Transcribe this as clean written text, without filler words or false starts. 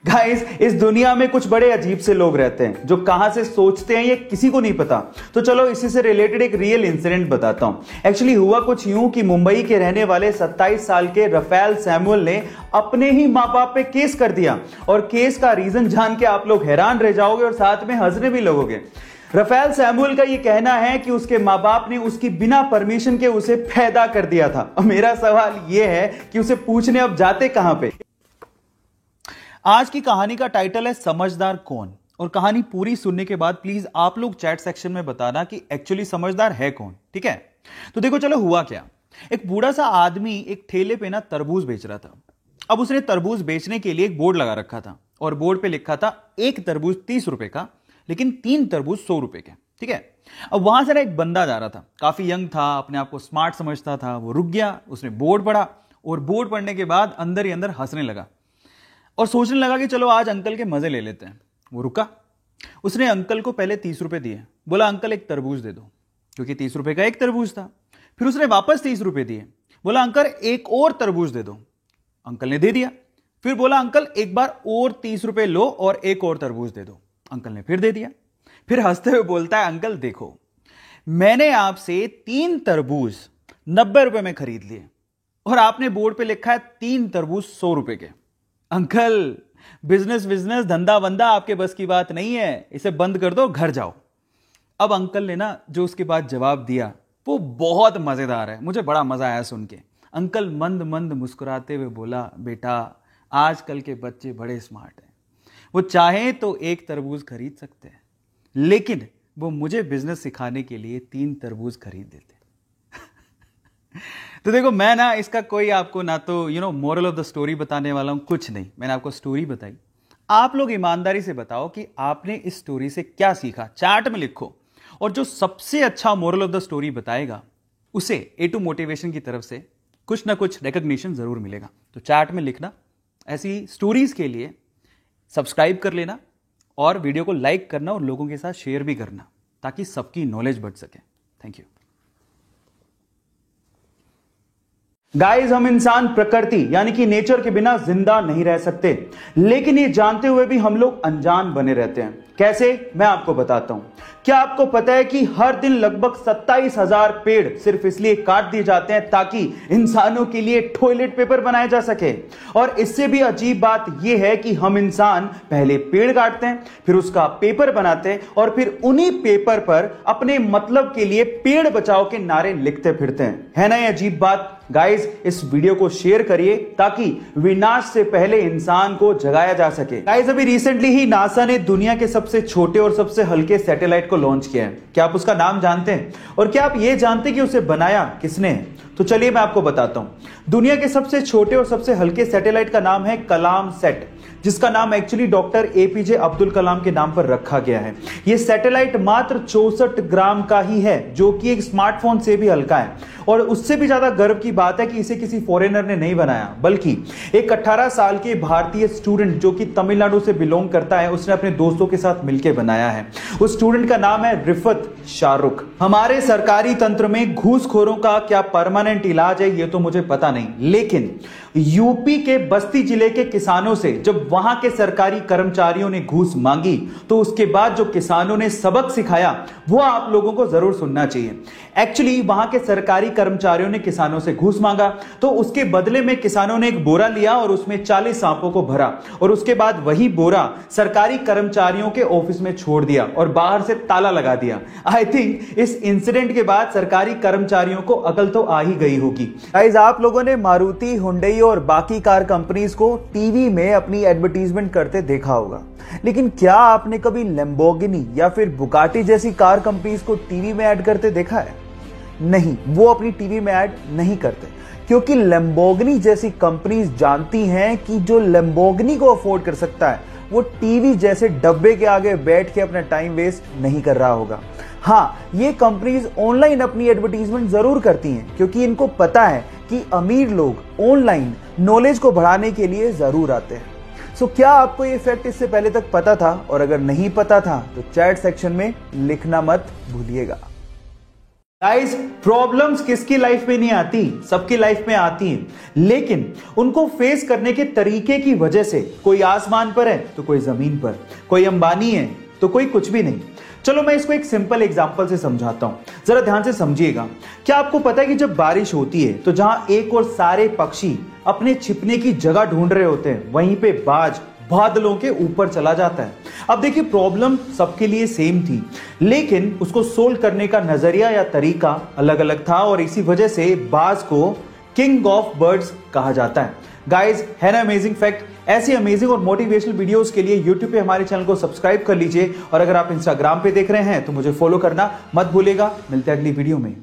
Guys, इस दुनिया में कुछ बड़े अजीब से लोग रहते हैं जो कहां से सोचते हैं ये किसी को नहीं पता। तो चलो इसी से रिलेटेड एक रियल इंसिडेंट बताता हूं। एक्चुअली हुआ कुछ यूं कि मुंबई के रहने वाले 27 साल के रफेल सैमुअल ने अपने ही मां बाप पे केस कर दिया, और केस का रीजन जान के आप लोग हैरान रह जाओगे और साथ में हंसने भी लगोगे। रफेल सैमुअल का यह कहना है कि उसके मां बाप ने उसकी बिना परमिशन के उसे पैदा कर दिया था। और मेरा सवाल यह है कि उसे पूछने अब जाते कहां पे। आज की कहानी का टाइटल है समझदार कौन, और कहानी पूरी सुनने के बाद प्लीज आप लोग चैट सेक्शन में बताना कि एक्चुअली समझदार है कौन, ठीक है। तो देखो चलो हुआ क्या। एक बूढ़ा सा आदमी एक ठेले पे ना तरबूज बेच रहा था। अब उसने तरबूज बेचने के लिए एक बोर्ड लगा रखा था, और बोर्ड पे लिखा था एक तरबूज 30 रुपए का, लेकिन 3 तरबूज 100 रुपए के, ठीक है। अब वहां से ना एक बंदा जा रहा था, काफी यंग था, अपने आप को स्मार्ट समझता था। वो रुक गया, उसने बोर्ड पढ़ा, और बोर्ड पढ़ने के बाद अंदर ही अंदर हंसने लगा और सोचने लगा कि चलो आज अंकल के मजे ले लेते हैं। वो रुका, उसने अंकल को पहले 30 रुपए दिए, बोला अंकल एक तरबूज दे दो, क्योंकि 30 रुपए का एक तरबूज था। फिर उसने वापस 30 रुपए दिए, बोला अंकल एक और तरबूज दे दो, अंकल ने दे दिया। फिर बोला अंकल एक बार और 30 रुपए लो और एक और तरबूज दे दो, अंकल ने फिर दे दिया। फिर हंसते हुए बोलता है अंकल देखो, मैंने आपसे 3 तरबूज 90 रुपए में खरीद लिए, और आपने बोर्ड पे लिखा है 3 तरबूज 100 रुपए के। अंकल बिजनेस बिजनेस धंधा वंदा आपके बस की बात नहीं है, इसे बंद कर दो, घर जाओ। अब अंकल ने ना जो उसके बाद जवाब दिया वो बहुत मजेदार है, मुझे बड़ा मजा आया सुन के। अंकल मंद मंद मुस्कुराते हुए बोला बेटा आजकल के बच्चे बड़े स्मार्ट हैं, वो चाहें तो एक तरबूज खरीद सकते हैं, लेकिन वो मुझे बिजनेस सिखाने के लिए 3 तरबूज खरीद देते। तो देखो मैं ना इसका कोई आपको ना तो मोरल ऑफ द स्टोरी बताने वाला हूं, कुछ नहीं। मैंने आपको स्टोरी बताई, आप लोग ईमानदारी से बताओ कि आपने इस स्टोरी से क्या सीखा, चैट में लिखो। और जो सबसे अच्छा मोरल ऑफ द स्टोरी बताएगा उसे A2 मोटिवेशन की तरफ से कुछ ना कुछ रिकॉग्निशन जरूर मिलेगा। तो चैट में लिखना, ऐसी स्टोरीज के लिए सब्सक्राइब कर लेना, और वीडियो को लाइक करना और लोगों के साथ शेयर भी करना, ताकि सबकी नॉलेज बढ़ सके। Thank you guys. हम इंसान प्रकृति यानी कि नेचर के बिना जिंदा नहीं रह सकते, लेकिन ये जानते हुए भी हम लोग अनजान बने रहते हैं। कैसे, मैं आपको बताता हूं। क्या आपको पता है कि हर दिन लगभग 27,000 पेड़ सिर्फ इसलिए काट दिए जाते हैं ताकि इंसानों के लिए टॉयलेट पेपर बनाया जा सके। और इससे भी अजीब बात यह है कि हम इंसान पहले पेड़ काटते हैं, फिर उसका पेपर बनाते हैं, और फिर उन्हीं पेपर पर अपने मतलब के लिए पेड़ बचाओ के नारे लिखते फिरते हैं। है ना ये अजीब बात। गाइस इस वीडियो को शेयर करिए ताकि विनाश से पहले इंसान को जगाया जा सके। गाइस अभी रिसेंटली ही नासा ने दुनिया के सबसे छोटे और सबसे हल्के सैटेलाइट को लॉन्च किया है। क्या आप उसका नाम जानते हैं? और क्या आप यह जानते हैं कि उसे बनाया किसने है? तो चलिए मैं आपको बताता हूं। दुनिया के सबसे छोटे और सबसे हल्के सैटेलाइट का नाम है कलाम सेट, जिसका नाम actually doctor APJ Abdul Kalam के नाम पर रखा गया है। यह सैटेलाइट मात्र 64 ग्राम का ही है, जो कि एक स्मार्टफोन से भी हल्का है। और उससे भी ज्यादा गर्व की बात है कि इसे किसी फॉरेनर ने नहीं बनाया, बल्कि एक 18 साल के भारतीय स्टूडेंट जो कि तमिलनाडु से बिलोंग करता है, उसने अपने दोस्तों के साथ मिलकर बनाया है। उस स्टूडेंट का नाम है रिफत शाहरुख। हमारे सरकारी तंत्र में घूसखोरों का क्या परमानेंट इलाज है ये तो मुझे पता नहीं, लेकिन यूपी के बस्ती जिले के किसानों से जब वहां के सरकारी कर्मचारियों ने घूस मांगी, तो उसके बाद जो किसानों ने सबक सिखाया वो आप लोगों को जरूर सुनना चाहिए। एक्चुअली वहां के सरकारी कर्मचारियों ने किसानों से घूस मांगा, तो उसके बदले में किसानों ने एक बोरा लिया और उसमें 40 सांपों को भरा, और उसके बाद वही बोरा सरकारी कर्मचारियों के ऑफिस में छोड़ दिया और बाहर से ताला लगा दिया। आई थिंक इस इंसिडेंट के बाद सरकारी कर्मचारियों को अकल तो आ ही गई होगी। गाइस आप लोगों ने मारुति, हुंडई और बाकी कार कंपनीज को टीवी में अपनी एडवर्टीजमेंट करते देखा होगा, लेकिन क्या आपने कभी लैम्बोर्गिनी या फिर बुगाटी जैसी कार कंपनीज को टीवी में ऐड करते देखा है? नहीं, वो अपनी टीवी में ऐड नहीं करते, क्योंकि लैम्बोर्गिनी जैसी कंपनीज जानती हैं कि जो लैम्बोर्गिनी को अफोर्ड कर सकता है वो टीवी जैसे डब्बे के आगे बैठ के अपना टाइम वेस्ट नहीं कर रहा होगा। हाँ, ये कंपनीज ऑनलाइन अपनी एडवर्टीजमेंट जरूर करती हैं, क्योंकि इनको पता है कि अमीर लोग ऑनलाइन नॉलेज को बढ़ाने के लिए जरूर आते हैं। सो क्या आपको ये फैक्ट इससे पहले तक पता था? और अगर नहीं पता था तो चैट सेक्शन में लिखना मत भूलिएगा। गाइस, प्रॉब्लम्स किसकी लाइफ में नहीं आती, सबकी लाइफ में आती हैं, लेकिन उनको फेस करने के तरीके की वजह से कोई आसमान पर है तो कोई जमीन पर, कोई अंबानी है तो कोई कुछ भी नहीं। चलो मैं इसको एक सिंपल एग्जांपल से समझाता हूं, जरा ध्यान से समझिएगा। क्या आपको पता है कि जब बारिश होती है तो जहां एक और सारे पक्षी अपने छिपने की जगह ढूंढ रहे होते हैं, वहीं पे बाज बादलों के ऊपर चला जाता है। अब देखिए, प्रॉब्लम सबके लिए सेम थी, लेकिन उसको सोल्व करने का नजरिया या तरीका अलग अलग था, और इसी वजह से बाज को किंग ऑफ बर्ड्स कहा जाता है। गाइस, है ना अमेजिंग फैक्ट? ऐसी अमेजिंग और मोटिवेशनल वीडियोस के लिए YouTube पे हमारे चैनल को सब्सक्राइब कर लीजिए, और अगर आप इंस्टाग्राम पे देख रहे हैं तो मुझे फॉलो करना मत भूलिएगा। मिलते हैं अगली वीडियो में।